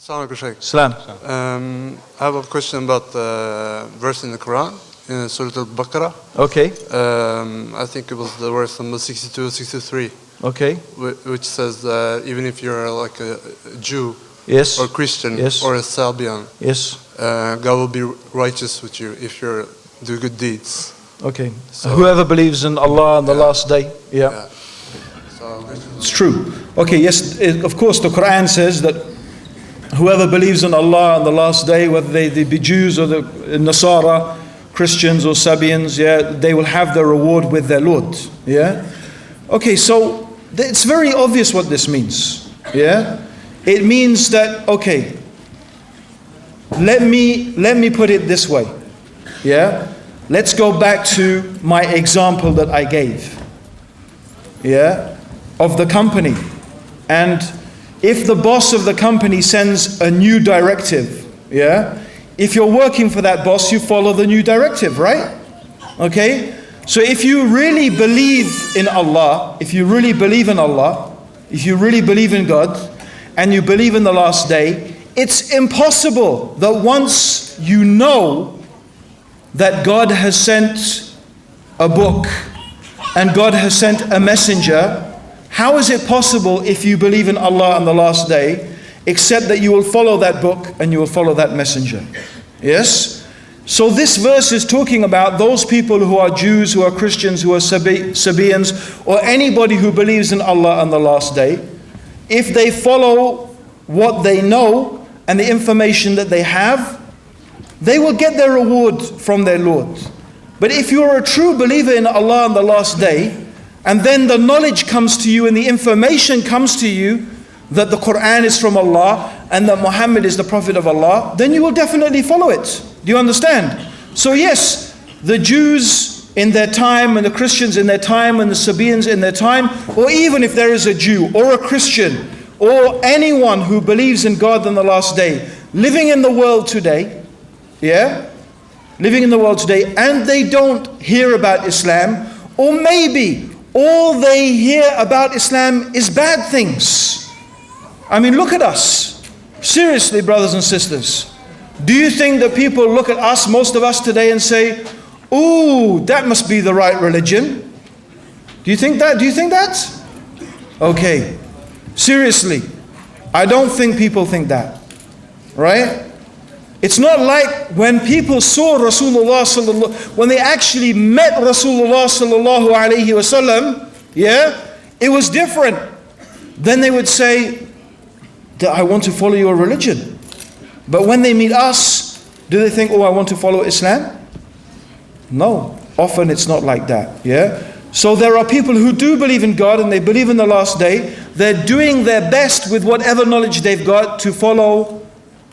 Assalamu alaikum, Shaykh. Salam. I have a question about the verse in the Quran, in Surah Al-Baqarah. Okay. I think it was the verse number 62, 63, Okay. which says even if you're like a Jew Yes. or Christian Yes. or a Sabian, Yes. God will be righteous with you if you do good deeds. Okay. So- Whoever believes in Allah on the last day. Yeah. Yeah. So, It's true. Okay, yes, of course the Qur'an says that whoever believes in Allah on the last day, whether they be Jews or the Nasara, Christians or Sabians, yeah, they will have their reward with their Lord. Yeah? Okay, so it's very obvious what this means. Yeah? It means that, okay, let me put it this way. Yeah? Let's go back to my example that I gave. Yeah? Of the company. And if the boss of the company sends a new directive, yeah? If you're working for that boss, you follow the new directive, right? Okay? So if you really believe in Allah, if you really believe in Allah, if you really believe in God, and you believe in the last day, it's impossible that once you know that God has sent a book and God has sent a messenger, how is it possible if you believe in Allah on the last day, except that you will follow that book and you will follow that messenger? Yes? So this verse is talking about those people who are Jews, who are Christians, who are Sabians, or anybody who believes in Allah on the last day. If they follow what they know and the information that they have, they will get their reward from their Lord. But if you are a true believer in Allah on the last day, and then the knowledge comes to you and the information comes to you that the Qur'an is from Allah and that Muhammad is the Prophet of Allah, then you will definitely follow it. Do you understand? So yes, the Jews in their time and the Christians in their time and the Sabians in their time, or even if there is a Jew or a Christian or anyone who believes in God on the last day, living in the world today, yeah? Living in the world today, and they don't hear about Islam, or maybe all they hear about Islam is bad things. I mean, look at us. Seriously, brothers and sisters. Do you think that people look at us, most of us today, and say, ooh, that must be the right religion? Do you think that? Do you think that? Okay. Seriously. I don't think people think that. Right? It's not like when people saw Rasulullah when they actually met Rasulullah sallallahu alaihi wasallam, yeah, it was different. Then they would say that I want to follow your religion. But when they meet us, do they think, oh, I want to follow Islam? No, often it's not like that, yeah. So there are people who do believe in God and they believe in the last day. They're doing their best with whatever knowledge they've got to follow,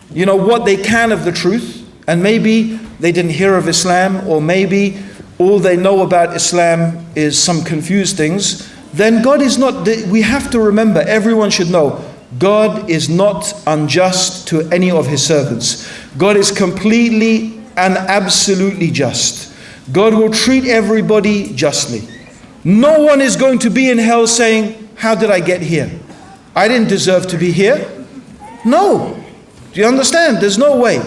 you know, what they can of the truth. And maybe they didn't hear of Islam, or maybe all they know about Islam is some confused things. Then God is not, we have to remember, everyone should know, God is not unjust to any of His servants. God is completely and absolutely just. God will treat everybody justly. No one is going to be in hell saying, how did I get here? I didn't deserve to be here. No. Do you understand? There's no way.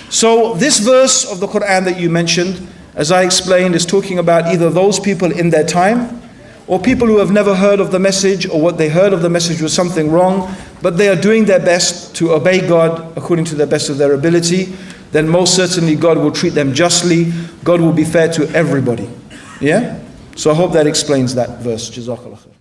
So this verse of the Qur'an that you mentioned, as I explained, is talking about either those people in their time, or people who have never heard of the message, or what they heard of the message was something wrong, but they are doing their best to obey God according to the best of their ability. Then most certainly God will treat them justly. God will be fair to everybody. Yeah? So I hope that explains that verse. Jazakallah khair.